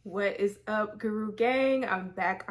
What is up, Guru Gang? I'm back.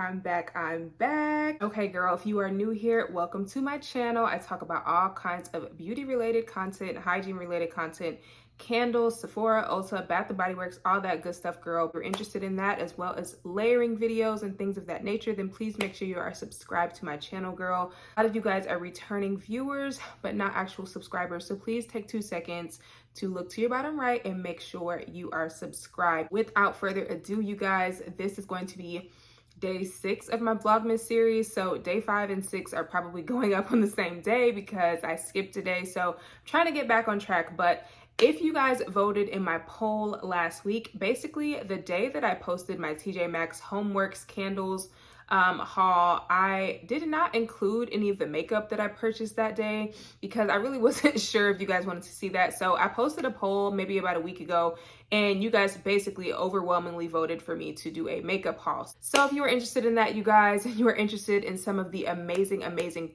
Okay, girl, if you are new here, welcome to my channel. I talk about all kinds of beauty-related content, hygiene-related content, candles, Sephora, Ulta, Bath & Body Works, all that good stuff, girl. If you're interested in that, as well as layering videos and things of that nature, then please make sure you are subscribed to my channel, girl. A lot of you guys are returning viewers, but not actual subscribers, so please take 2 seconds to look to your bottom right and make sure you are subscribed. Without further ado, you guys, this is going to be day 6 of my Vlogmas series. So day 5 and 6 are probably going up on the same day because I skipped a day. So I'm trying to get back on track. But if you guys voted in my poll last week, basically the day that I posted my TJ Maxx Homeworks candles haul, I did not include any of the makeup that I purchased that day because I really wasn't sure if you guys wanted to see that. So I posted a poll maybe about a week ago, and you guys basically overwhelmingly voted for me to do a makeup haul. So if you are interested in that, you guys, you are interested in some of the amazing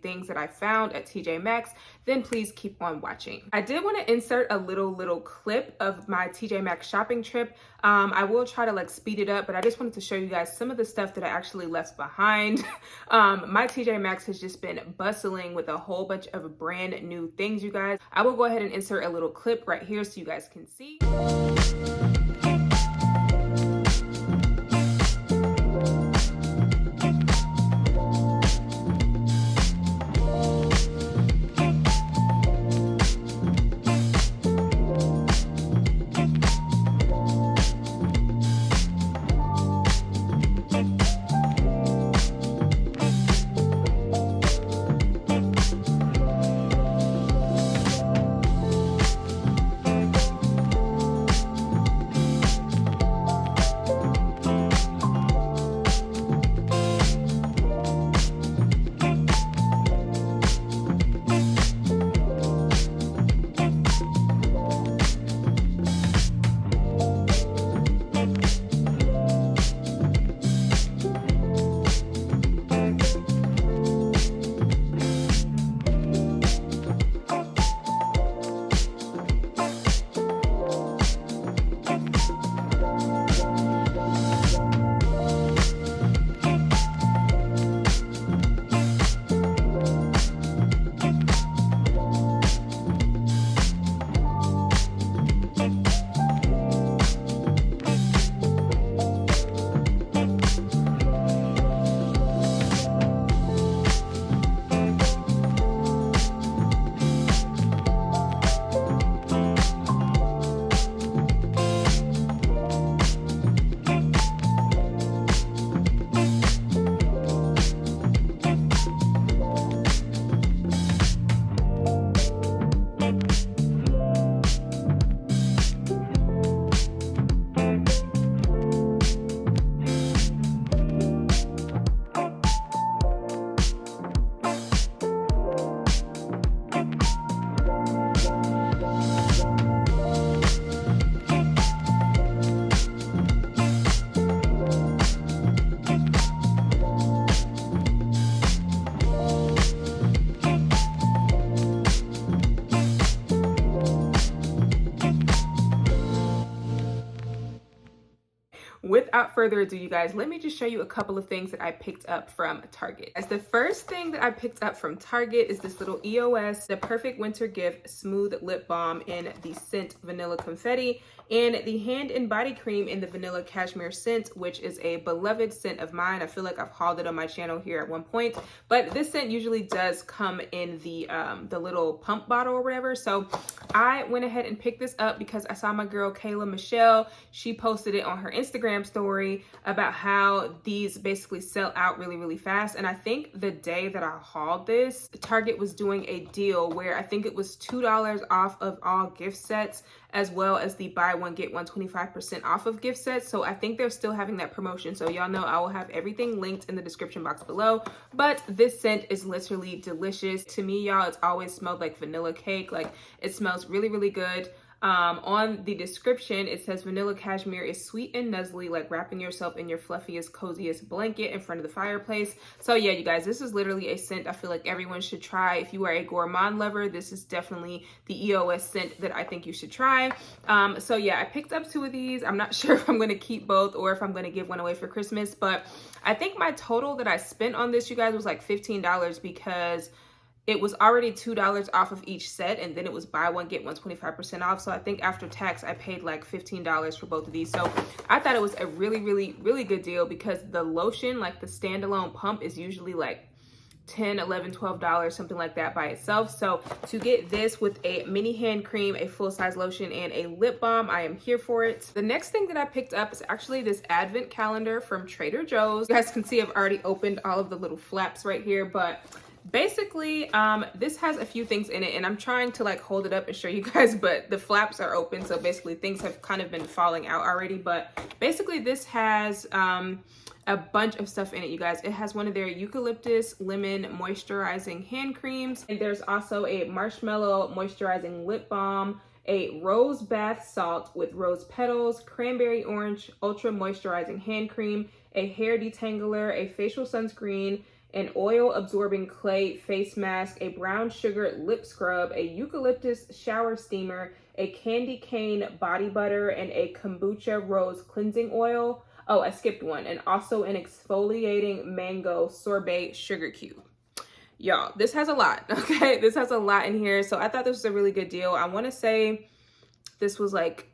things that I found at TJ Maxx, then please keep on watching. I did want to insert a little clip of my TJ Maxx shopping trip. I will try to like speed it up, but I just wanted to show you guys some of the stuff that I actually left behind. My TJ Maxx has just been bustling with a whole bunch of brand new things, you guys. I will go ahead and insert a little clip right here so you guys can see. Without further ado, you guys, let me just show you a couple of things that I picked up from Target. As the first thing that I picked up from Target is this little EOS, the Perfect Winter Gift Smooth Lip Balm in the scent Vanilla Confetti, and the Hand and Body Cream in the Vanilla Cashmere scent, which is a beloved scent of mine. I feel like I've hauled it on my channel here at one point, but this scent usually does come in the little pump bottle or whatever. So I went ahead and picked this up because I saw my girl Kayla Michelle. She posted it on her Instagram story about how these basically sell out really fast. And I think the day that I hauled this, Target was doing a deal where I think it was $2 off of all gift sets, as well as the buy one get one 25% off of gift sets. So I think they're still having that promotion. So y'all know I will have everything linked in the description box below. But this scent is literally delicious. To me, y'all, it's always smelled like vanilla cake. Like, it smells really good. On the description, it says vanilla cashmere is sweet and nuzzly, like wrapping yourself in your fluffiest, coziest blanket in front of the fireplace. So yeah, you guys, this is literally a scent I feel like everyone should try. If you are a gourmand lover, this is definitely the EOS scent that I think you should try. So yeah, I picked up 2 of these. I'm not sure if I'm going to keep both or if I'm going to give one away for Christmas, but I think my total that I spent on this, you guys, was like $15 because it was already $2 off of each set, and then it was buy one, get one 25% off. So I think after tax, I paid like $15 for both of these. So I thought it was a really, really, really good deal because the lotion, like the standalone pump, is usually like $10, $11, $12, something like that by itself. So to get this with a mini hand cream, a full-size lotion, and a lip balm, I am here for it. The next thing that I picked up is actually this advent calendar from Trader Joe's. You guys can see I've already opened all of the little flaps right here, but basically this has a few things in it, and I'm trying to like hold it up and show you guys, but the flaps are open, so basically things have kind of been falling out already. But basically this has a bunch of stuff in it, you guys. It has one of their eucalyptus lemon moisturizing hand creams, and there's also a marshmallow moisturizing lip balm, a rose bath salt with rose petals, cranberry orange ultra moisturizing hand cream, a hair detangler, a facial sunscreen, an oil absorbing clay face mask, a brown sugar lip scrub, a eucalyptus shower steamer, a candy cane body butter, and a kombucha rose cleansing oil. Oh, I skipped one. And also an exfoliating mango sorbet sugar cube. Y'all, this has a lot, okay? This has a lot in here. So I thought this was a really good deal. I want to say this was like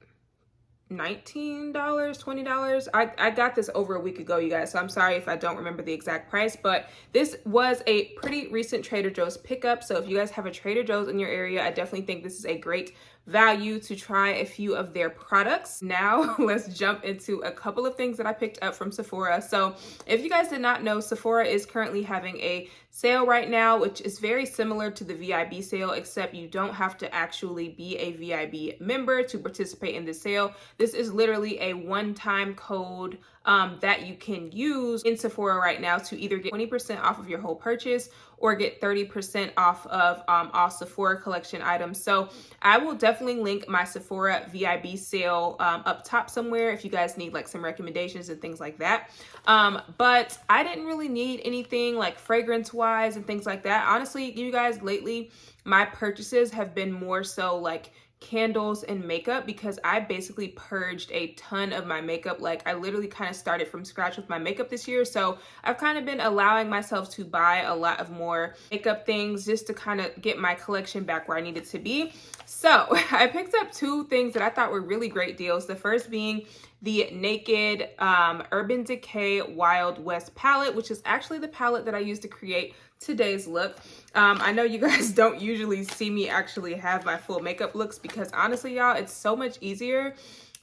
$19, $20. I got this over a week ago, you guys, so I'm sorry if I don't remember the exact price, but this was a pretty recent Trader Joe's pickup. So if you guys have a Trader Joe's in your area, I definitely think this is a great value to try a few of their products. Now let's jump into a couple of things that I picked up from Sephora. So if you guys did not know, Sephora is currently having a sale right now, which is very similar to the VIB sale, except you don't have to actually be a VIB member to participate in this sale. This is literally a one-time code that you can use in Sephora right now to either get 20% off of your whole purchase or get 30% off of all Sephora collection items. So I will definitely link my Sephora VIB sale up top somewhere if you guys need like some recommendations and things like that. But I didn't really need anything like fragrance wise and things like that. Honestly, you guys, lately my purchases have been more so like candles and makeup because I basically purged a ton of my makeup. Like I literally kind of started from scratch with my makeup this year. So I've kind of been allowing myself to buy a lot of more makeup things just to kind of get my collection back where I need it to be. So I picked up 2 things that I thought were really great deals. The first being the Naked Urban Decay Wild West palette, which is actually the palette that I used to create today's look. I know you guys don't usually see me actually have my full makeup looks because honestly, y'all, it's so much easier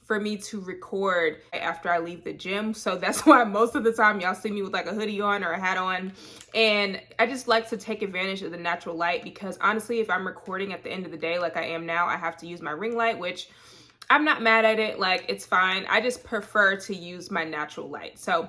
for me to record after I leave the gym. So that's why most of the time y'all see me with like a hoodie on or a hat on. And I just like to take advantage of the natural light because honestly, if I'm recording at the end of the day like I am now, I have to use my ring light, which I'm not mad at it. Like it's fine. I just prefer to use my natural light. So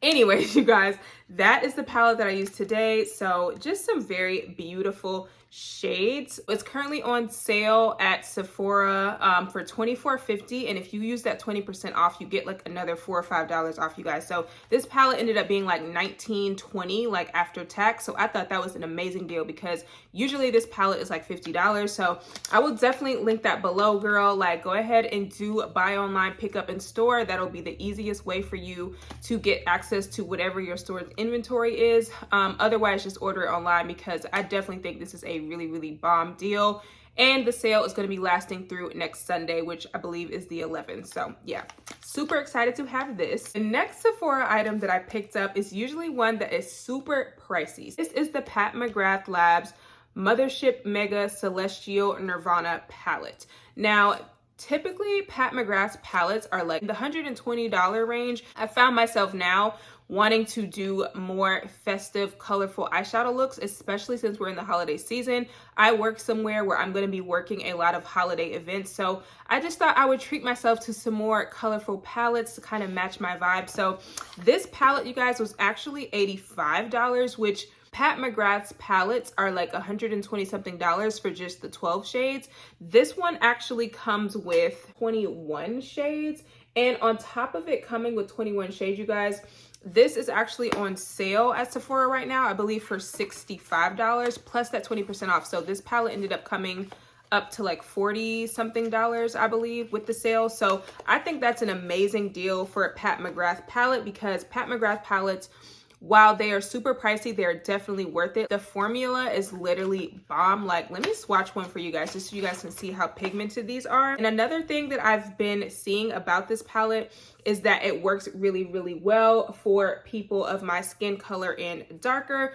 anyways, you guys, that is the palette that I used today. So just some very beautiful shades. It's currently on sale at Sephora for $24.50, and if you use that 20% off, you get like another $4 or $5 off, you guys. So this palette ended up being like $19.20 like after tax. So I thought that was an amazing deal because usually this palette is like $50. So I will definitely link that below, girl. Like go ahead and do buy online, pick up in store. That'll be the easiest way for you to get access to whatever your store's inventory is. Otherwise, just order it online because I definitely think this is a really, really bomb deal. And the sale is going to be lasting through next Sunday, which I believe is the 11th. So yeah, super excited to have this. The next Sephora item that I picked up is usually one that is super pricey. This is the Pat McGrath Labs Mothership Mega Celestial Nirvana palette. Now, typically Pat McGrath's palettes are like the $120 range. I found myself now wanting to do more festive, colorful eyeshadow looks, especially since we're in the holiday season. I work somewhere where I'm going to be working a lot of holiday events. So I just thought I would treat myself to some more colorful palettes to kind of match my vibe. So this palette, you guys, was actually $85, which Pat McGrath's palettes are like $120 something for just the 12 shades. This one actually comes with 21 shades. And on top of it coming with 21 shades, you guys, this is actually on sale at Sephora right now, I believe for $65 plus that 20% off. So this palette ended up coming up to like 40 something, I believe, with the sale. So I think that's an amazing deal for a Pat McGrath palette, because Pat McGrath palettes, while they are super pricey, they're definitely worth it. The formula is literally bomb. Like, let me swatch one for you guys just so you guys can see how pigmented these are. And another thing that I've been seeing about this palette is that it works really, really well for people of my skin color and darker,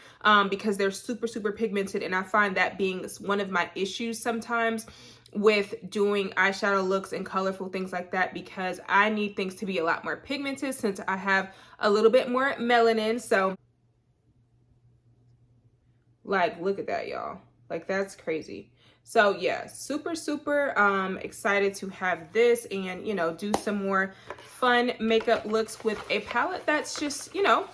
because they're super, super pigmented. And I find that being one of my issues sometimes with doing eyeshadow looks and colorful things like that, because I need things to be a lot more pigmented since I have a little bit more melanin. So like, look at that, y'all. Like, that's crazy. So yeah, super, super excited to have this and, you know, do some more fun makeup looks with a palette that's just, you know,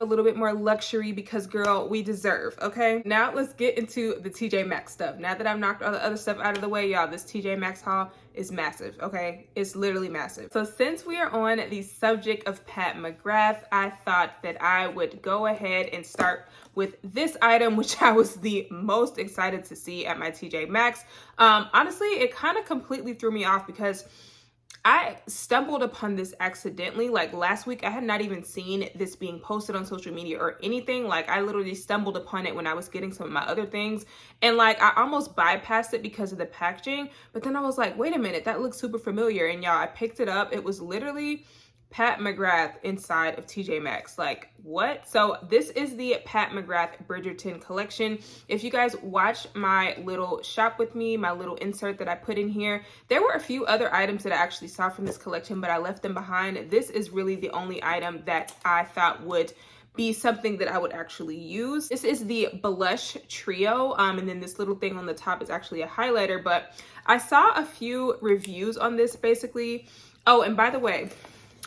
a little bit more luxury, because girl, we deserve. Okay, now let's get into the TJ Maxx stuff. Now that I've knocked all the other stuff out of the way, y'all, this TJ Maxx haul is massive. Okay, it's literally massive. So since we are on the subject of Pat McGrath, I thought that I would go ahead and start with this item, which I was the most excited to see at my TJ Maxx. Honestly, it kind of completely threw me off because I stumbled upon this accidentally. Like last week, I had not even seen this being posted on social media or anything. Like I literally stumbled upon it when I was getting some of my other things. And like I almost bypassed it because of the packaging. But then I was like, wait a minute, that looks super familiar. And y'all, I picked it up. It was literally Pat McGrath inside of TJ Maxx. Like, what? So this is the Pat McGrath Bridgerton collection. If you guys watch my little shop with me, my little insert that I put in here, there were a few other items that I actually saw from this collection, but I left them behind. This is really the only item that I thought would be something that I would actually use. This is the blush trio, and then this little thing on the top is actually a highlighter, but I saw a few reviews on this basically. Oh, and by the way,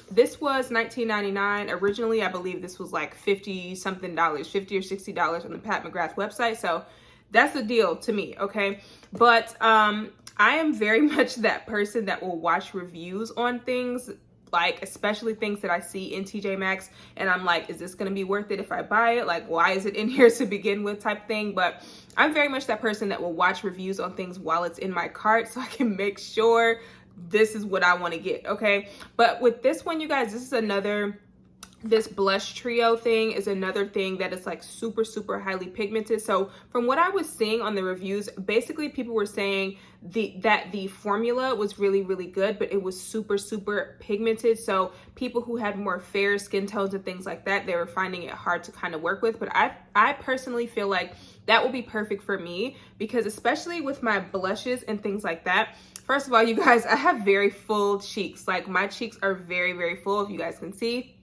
this was $19.99. Originally, I believe this was like $50 something, $50 or $60 on the Pat McGrath website. So that's a deal to me, okay? But I am very much that person that will watch reviews on things, like especially things that I see in TJ Maxx, and I'm like, is this gonna be worth it if I buy it? Like, why is it in here to begin with type thing? But I'm very much that person that will watch reviews on things while it's in my cart so I can make sure this is what I want to get, okay? But with this one, you guys, this blush trio thing is another thing that is like super, super highly pigmented. So from what I was seeing on the reviews, basically people were saying that the formula was really, really good, but it was super, super pigmented. So people who had more fair skin tones and things like that, they were finding it hard to kind of work with. But I personally feel like that will be perfect for me, because especially with my blushes and things like that, first of all, you guys, I have very full cheeks. Like my cheeks are very, very full, if you guys can see.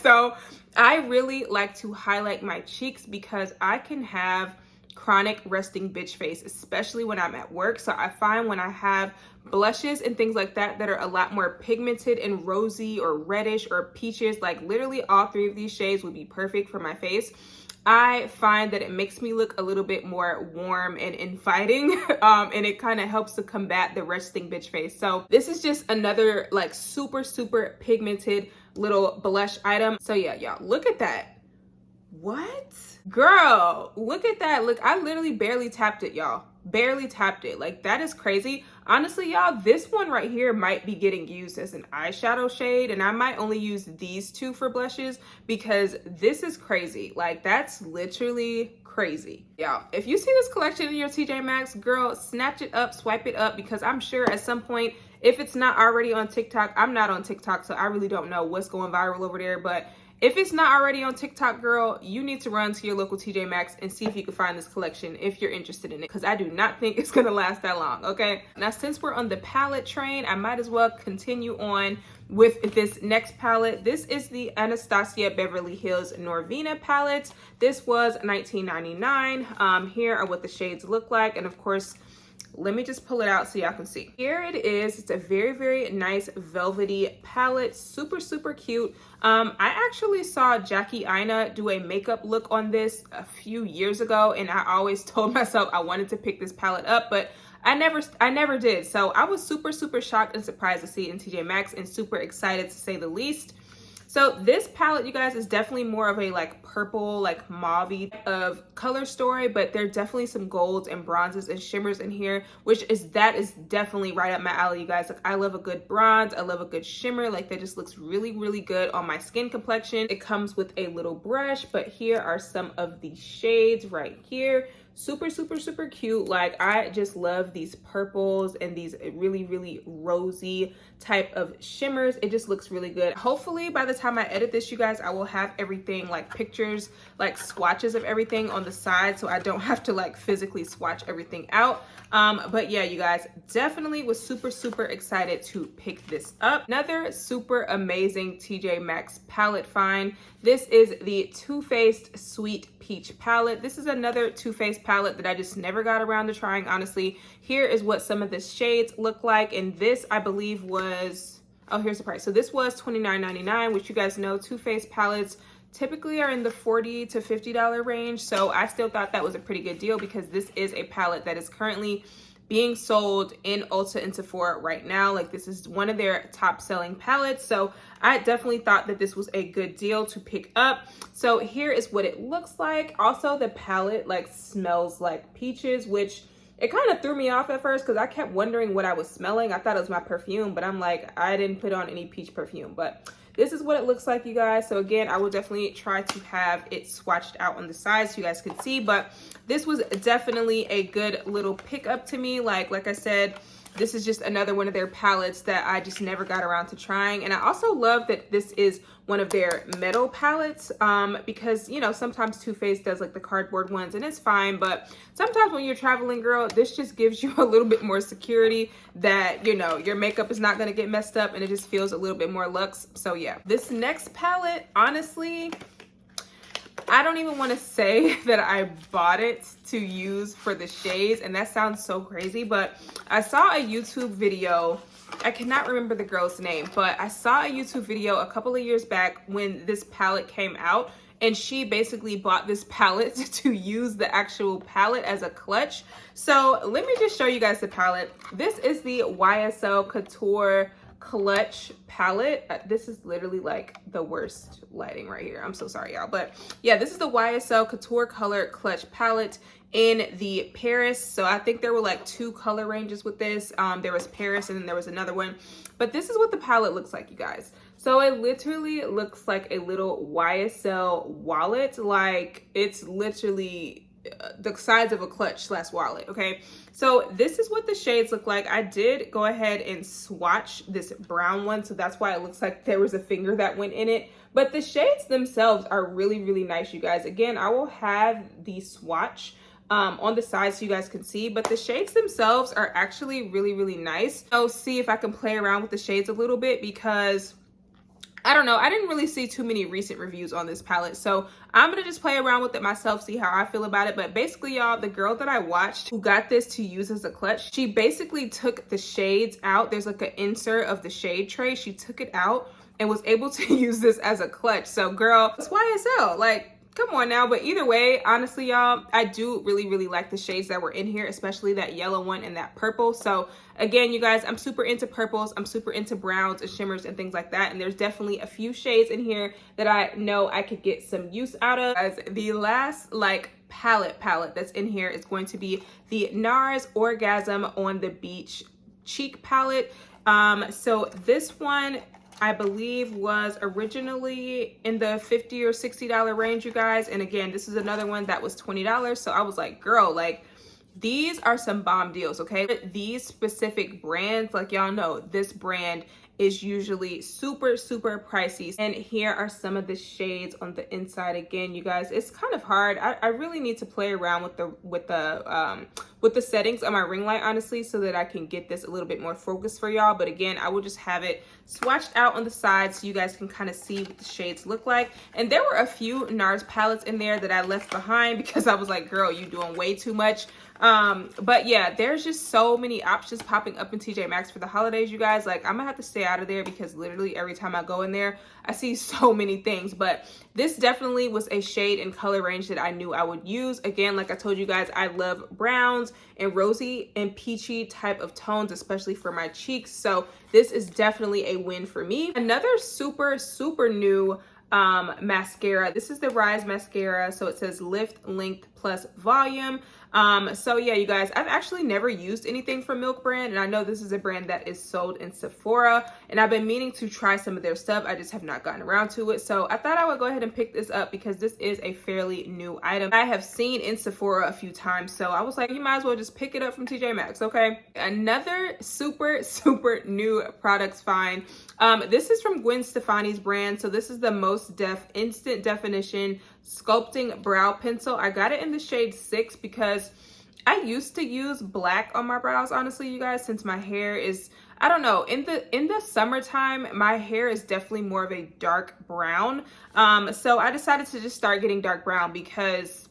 So I really like to highlight my cheeks because I can have chronic resting bitch face, especially when I'm at work. So I find when I have blushes and things like that that are a lot more pigmented and rosy or reddish or peaches, like literally all three of these shades would be perfect for my face. I find that it makes me look a little bit more warm and inviting, and it kind of helps to combat the resting bitch face. So this is just another like super, super pigmented little blush item. So yeah, y'all, look at that. What? Girl, look at that. Look, I literally barely tapped it, y'all. Barely tapped it. Like, that is crazy. Honestly, y'all, this one right here might be getting used as an eyeshadow shade, and I might only use these two for blushes because this is crazy. Like, that's literally crazy. Y'all, if you see this collection in your TJ Maxx, girl, snatch it up, swipe it up, because I'm sure at some point, if it's not already on TikTok, I'm not on TikTok, so I really don't know what's going viral over there, but if it's not already on TikTok, girl, you need to run to your local TJ Maxx and see if you can find this collection if you're interested in it, because I do not think it's gonna last that long, okay? Now, since we're on the palette train, I might as well continue on with this next palette. This is the Anastasia Beverly Hills Norvina palette. This was $19.99. Here are what the shades look like, and of course, Let me just pull it out so y'all can see. Here it is. It's a very, very nice velvety palette. Super, super cute. I actually saw Jackie Aina do a makeup look on this a few years ago, and I always told myself I wanted to pick this palette up, but I never did. So I was super, super shocked and surprised to see it in TJ Maxx, and super excited to say the least. So this palette, you guys, is definitely more of a like purple, like mauve of color story, but there are definitely some golds and bronzes and shimmers in here, that is definitely right up my alley, you guys. Like, I love a good bronze, I love a good shimmer. Like, that just looks really, really good on my skin complexion. It comes with a little brush, but here are some of the shades right here. Super, super, super cute. Like, I just love these purples and these really, really rosy type of shimmers. It just looks really good. Hopefully by the time I edit this, you guys, I will have everything, like pictures, like swatches of everything on the side, so I don't have to like physically swatch everything out. But yeah, you guys, definitely was super, super excited to pick this up. Another super amazing TJ Maxx palette find. This is the Too Faced Sweet Peach palette. This is another Too Faced palette that I just never got around to trying, honestly. Here is what some of the shades look like, and this, I believe, was, oh, here's the price. So this was $29.99, which you guys know Too Faced palettes typically are in the $40 to $50 range. So I still thought that was a pretty good deal, because this is a palette that is currently being sold in Ulta and Sephora right now. Like, this is one of their top selling palettes. So I definitely thought that this was a good deal to pick up. So here is what it looks like. Also, the palette like smells like peaches, which it kind of threw me off at first because I kept wondering what I was smelling. I thought it was my perfume, but I'm like, I didn't put on any peach perfume. But this is what it looks like, you guys. So again, I will definitely try to have it swatched out on the sides so you guys can see, but this was definitely a good little pickup to me. Like I said, this is just another one of their palettes that I just never got around to trying. And I also love that this is one of their metal palettes, because, you know, sometimes Too Faced does like the cardboard ones, and it's fine, but sometimes when you're traveling, girl, this just gives you a little bit more security that, you know, your makeup is not going to get messed up, and it just feels a little bit more luxe. So yeah, this next palette, honestly, I don't even want to say that I bought it to use for the shades, and that sounds so crazy, but I saw a YouTube video. I cannot remember the girl's name, but I saw a YouTube video a couple of years back when this palette came out, and she basically bought this palette to use the actual palette as a clutch. So let me just show you guys the palette. This is the YSL Couture Clutch palette. This is literally like the worst lighting right here. I'm so sorry, y'all. But yeah, this is the YSL Couture Color Clutch palette in the Paris. So I think there were like two color ranges with this. There was Paris and then there was another one. But this is what the palette looks like, you guys. So it literally looks like a little YSL wallet. Like, it's literally the size of a clutch / wallet. Okay, so this is what the shades look like. I did go ahead and swatch this brown one, so that's why it looks like there was a finger that went in it, but the shades themselves are really, really nice, you guys. Again, I will have the swatch on the side so you guys can see, but the shades themselves are actually really, really nice. So see if I can play around with the shades a little bit, because I don't know, I didn't really see too many recent reviews on this palette, so I'm gonna just play around with it myself, see how I feel about it. But basically, y'all, the girl that I watched who got this to use as a clutch, she basically took the shades out. There's like an insert of the shade tray. She took it out and was able to use this as a clutch. So girl, it's YSL, like, come on now. But either way, honestly, y'all, I do really, really like the shades that were in here, especially that yellow one and that purple. So again, you guys, I'm super into purples. I'm super into browns and shimmers and things like that. And there's definitely a few shades in here that I know I could get some use out of. As the last like palette that's in here is going to be the NARS Orgasm on the Beach Cheek palette. So this one, I believe, was originally in the $50 or $60 range, you guys. And again, this is another one that was $20. So I was like, girl, like, these are some bomb deals, okay? These specific brands, like, y'all know, this brand is usually super, super pricey. And here are some of the shades on the inside. Again, you guys, it's kind of hard. I really need to play around with the settings on my ring light, honestly, so that I can get this a little bit more focused for y'all. But again, I will just have it swatched out on the side so you guys can kind of see what the shades look like. And there were a few NARS palettes in there that I left behind because I was like, girl, you doing way too much. But yeah, there's just so many options popping up in TJ Maxx for the holidays, you guys. Like, I'm gonna have to stay out of there because literally every time I go in there, I see so many things. But this definitely was a shade and color range that I knew I would use. Again, like I told you guys, I love browns and rosy and peachy type of tones, especially for my cheeks. So this is definitely a win for me. Another super new mascara. This is the Rise mascara. So it says lift, length plus volume. So yeah, you guys, I've actually never used anything from Milk brand, and I know this is a brand that is sold in Sephora, and I've been meaning to try some of their stuff. I just have not gotten around to it. So I thought I would go ahead and pick this up because this is a fairly new item I have seen in Sephora a few times. So I was like, you might as well just pick it up from TJ Maxx. Okay. Another super new products find. This is from Gwen Stefani's brand. So this is the Most Instant Definition Sculpting Brow Pencil. I got it in the shade 6 because I used to use black on my brows, honestly, you guys, since my hair is, I don't know, in the summertime, my hair is definitely more of a dark brown. So I decided to just start getting dark brown because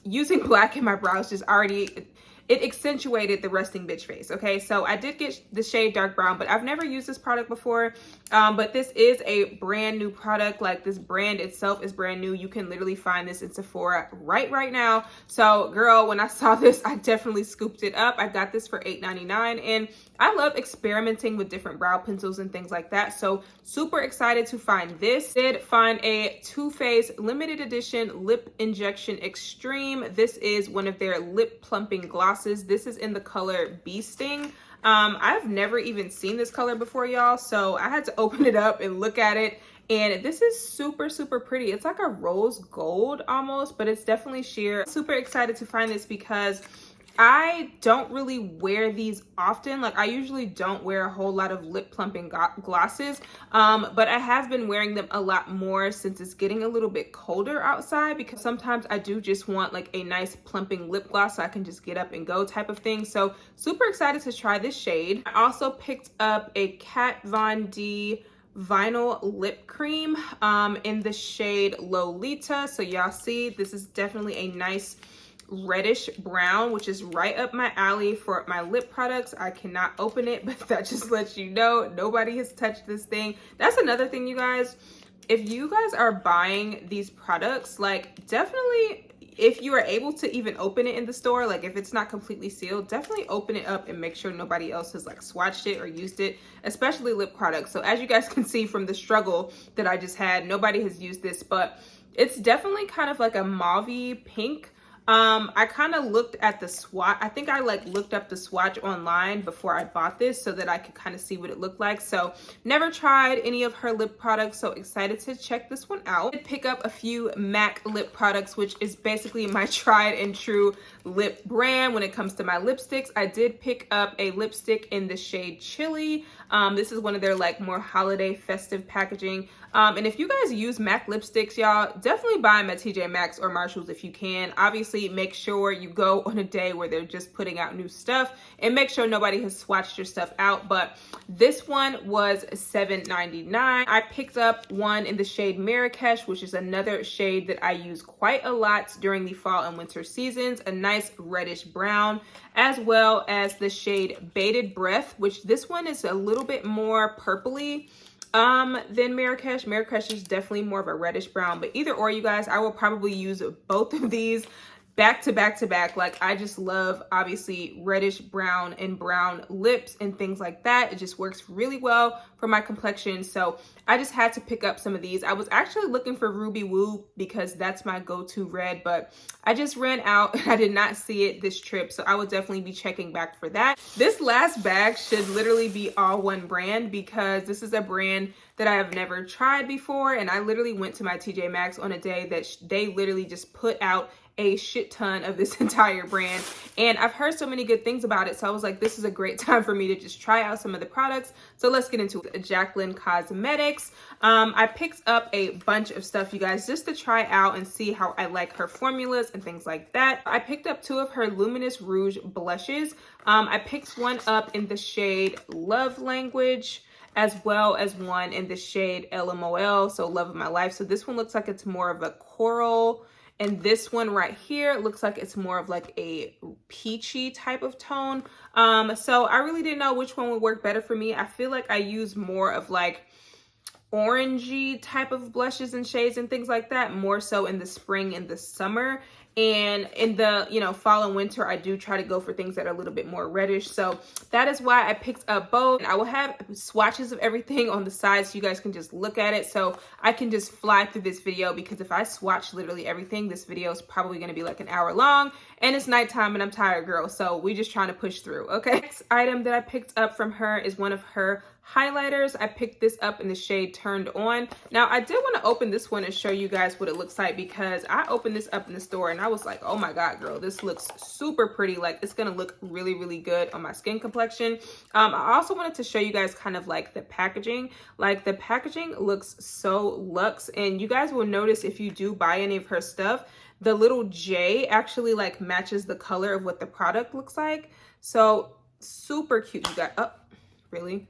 using black in my brows just already, it accentuated the resting bitch face. Okay, so I did get the shade dark brown, but I've never used this product before. But this is a brand new product. Like, this brand itself is brand new. You can literally find this in Sephora right now. So girl, when I saw this, I definitely scooped it up. I got this for $8.99, and I love experimenting with different brow pencils and things like that. So super excited to find this. Did find a Too Faced limited edition lip injection extreme. This is one of their lip plumping glosses. This is in the color Bee Sting. I've never even seen this color before, y'all, so I had to open it up and look at it, and this is super pretty. It's like a rose gold almost, but it's definitely sheer. Super excited to find this because I don't really wear these often. Like, I usually don't wear a whole lot of lip plumping glosses, but I have been wearing them a lot more since it's getting a little bit colder outside, because sometimes I do just want like a nice plumping lip gloss so I can just get up and go type of thing. So super excited to try this shade. I also picked up a Kat Von D vinyl lip cream in the shade Lolita. So y'all see, this is definitely a nice reddish brown, which is right up my alley for my lip products. I cannot open it, but that just lets you know nobody has touched this thing. That's another thing, you guys. If you guys are buying these products, like, definitely, if you are able to even open it in the store, like if it's not completely sealed, definitely open it up and make sure nobody else has like swatched it or used it, especially lip products. So as you guys can see from the struggle that I just had, nobody has used this, but it's definitely kind of like a mauve-y pink. I kind of looked at the swatch. I think I like looked up the swatch online before I bought this so that I could kind of see what it looked like. So never tried any of her lip products, so excited to check this one out. I did pick up a few MAC lip products, which is basically my tried and true lip brand when it comes to my lipsticks. I did pick up a lipstick in the shade Chili. This is one of their like more holiday festive packaging. And if you guys use MAC lipsticks, y'all, definitely buy them at TJ Maxx or Marshalls if you can. Obviously, make sure you go on a day where they're just putting out new stuff, and make sure nobody has swatched your stuff out. But this one was $7.99. I picked up one in the shade Marrakesh, which is another shade that I use quite a lot during the fall and winter seasons. A nice reddish brown, as well as the shade Bated Breath, which this one is a little bit more purpley than Marrakesh. Marrakesh is definitely more of a reddish brown, but either or, you guys, I will probably use both of these back to back. Like, I just love, obviously, reddish brown and brown lips and things like that. It just works really well for my complexion. So I just had to pick up some of these. I was actually looking for Ruby Woo because that's my go-to red, but I just ran out and I did not see it this trip. So I will definitely be checking back for that. This last bag should literally be all one brand because this is a brand that I have never tried before. And I literally went to my TJ Maxx on a day that they literally just put out a shit ton of this entire brand, and I've heard so many good things about it, so I was like, this is a great time for me to just try out some of the products. So let's get into it. Jaclyn Cosmetics. I picked up a bunch of stuff, you guys, just to try out and see how I like her formulas and things like that. I picked up 2 of her Luminous Rouge blushes. I picked one up in the shade Love Language, as well as one in the shade LMOL, so Love of My Life. So this one looks like it's more of a coral And this one right here looks like it's more of like a peachy type of tone. So I really didn't know which one would work better for me. I feel like I use more of like orangey type of blushes and shades and things like that, more so in the spring and the summer. And in the, you know, fall and winter, I do try to go for things that are a little bit more reddish. So that is why I picked up both. And I will have swatches of everything on the side so you guys can just look at it. So I can just fly through this video, because if I swatch literally everything, this video is probably going to be like an hour long, and it's nighttime and I'm tired, girl. So we just trying to push through. Okay. Next item that I picked up from her is one of her highlighters. I picked this up in the shade Turned On. Now I did want to open this one and show you guys what it looks like, because I opened this up in the store and I was like, oh my god, girl, this looks super pretty. Like, it's gonna look really, really good on my skin complexion. I also wanted to show you guys kind of like the packaging. Like, the packaging looks so luxe, and you guys will notice if you do buy any of her stuff, the little J actually like matches the color of what the product looks like. So super cute, you guys. Oh, really?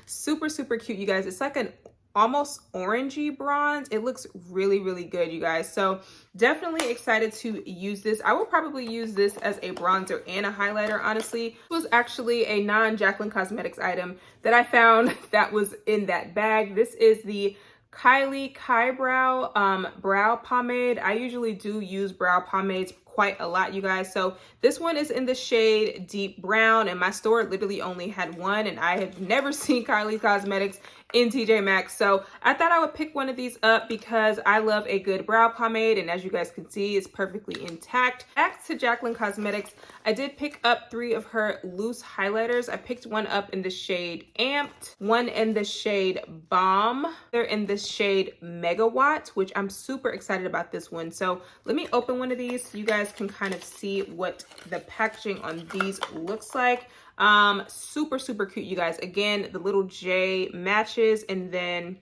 Super, super cute, you guys. It's like an almost orangey bronze. It looks really, really good, you guys. So definitely excited to use this. I will probably use this as a bronzer and a highlighter, honestly. This was actually a non-Jaclyn Cosmetics item that I found that was in that bag. This is the Kylie Brow brow pomade. I usually do use brow pomades quite a lot, you guys. So this one is in the shade Deep Brown, and my store literally only had one, and I have never seen Kylie Cosmetics in TJ Maxx. So I thought I would pick one of these up because I love a good brow pomade, and as you guys can see, it's perfectly intact. Back to Jaclyn Cosmetics, I did pick up 3 of her loose highlighters. I picked one up in the shade Amped, one in the shade Bomb, they're in the shade Megawatt, which I'm super excited about this one. So let me open one of these so you guys can kind of see what the packaging on these looks like. Super, super cute, you guys. Again, the little J matches, and then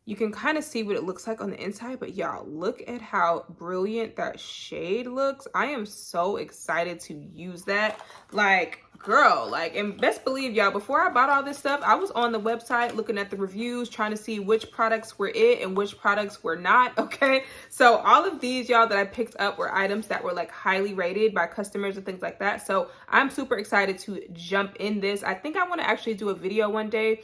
you can kind of see what it looks like on the inside, but y'all, look at how brilliant that shade looks. I am so excited to use that. Like, girl, like, and best believe, y'all, before I bought all this stuff, I was on the website looking at the reviews, trying to see which products were it and which products were not. Okay, so all of these, y'all, that I picked up were items that were like highly rated by customers and things like that. So I'm super excited to jump in this. I think I want to actually do a video one day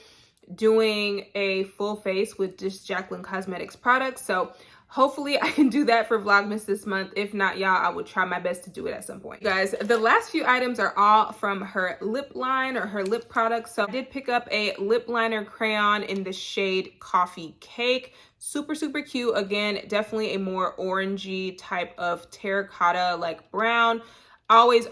doing a full face with just Jaclyn Cosmetics products. So hopefully I can do that for Vlogmas this month. If not, y'all, I will try my best to do it at some point. Guys, the last few items are all from her lip line or her lip products. So I did pick up a lip liner crayon in the shade Coffee Cake. Super, super cute. Again, definitely a more orangey type of terracotta like brown. Always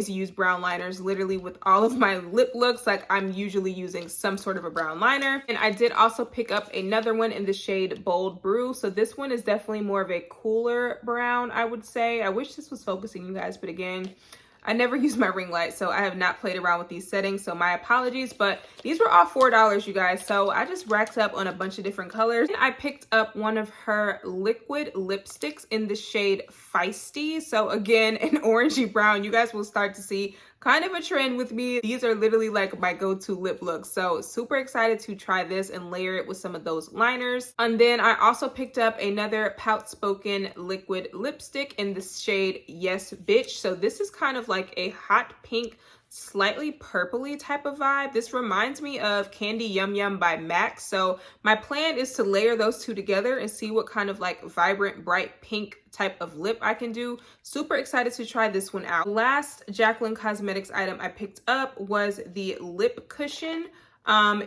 use brown liners. Literally with all of my lip looks, like, I'm usually using some sort of a brown liner. And I did also pick up another one in the shade Bold Brew. So this one is definitely more of a cooler brown, I would say. I wish this was focusing, you guys, but again, I never use my ring light, so I have not played around with these settings, so my apologies. But these were all $4, you guys, so I just racked up on a bunch of different colors. And I picked up one of her liquid lipsticks in the shade Feisty. So again, an orangey brown. You guys will start to see kind of a trend with me. These are literally like my go-to lip looks. So super excited to try this and layer it with some of those liners. And then I also picked up another Pout Spoken liquid lipstick in the shade Yes Bitch. So this is kind of like a hot pink, slightly purpley type of vibe. This reminds me of Candy Yum Yum by Maxx. So my plan is to layer those two together and see what kind of like vibrant, bright pink type of lip I can do. Super excited to try this one out. Last Jaclyn Cosmetics item I picked up was the lip cushion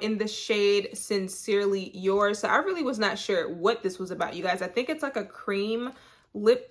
in the shade Sincerely Yours. So I really was not sure what this was about, you guys. I think it's like a cream lip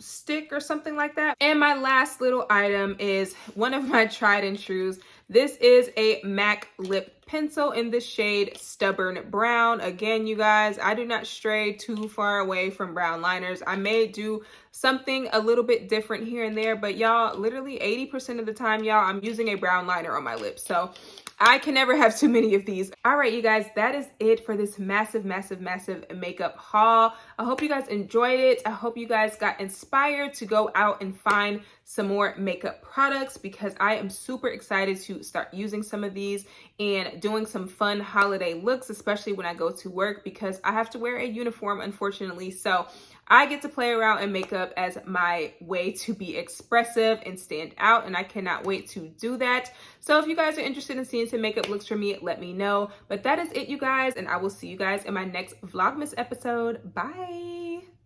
stick or something like that. And my last little item is one of my tried and trues. This is a MAC lip pencil in the shade Stubborn Brown. Again, you guys, I do not stray too far away from brown liners. I may do something a little bit different here and there, but y'all, literally 80% of the time, y'all, I'm using a brown liner on my lips. So I can never have too many of these. All right, you guys, that is it for this massive makeup haul. I hope you guys enjoyed it. I hope you guys got inspired to go out and find some more makeup products because I am super excited to start using some of these and doing some fun holiday looks, especially when I go to work because I have to wear a uniform, unfortunately. So I get to play around in makeup as my way to be expressive and stand out, and I cannot wait to do that. So if you guys are interested in seeing some makeup looks from me, let me know. But that is it, you guys, and I will see you guys in my next Vlogmas episode. Bye!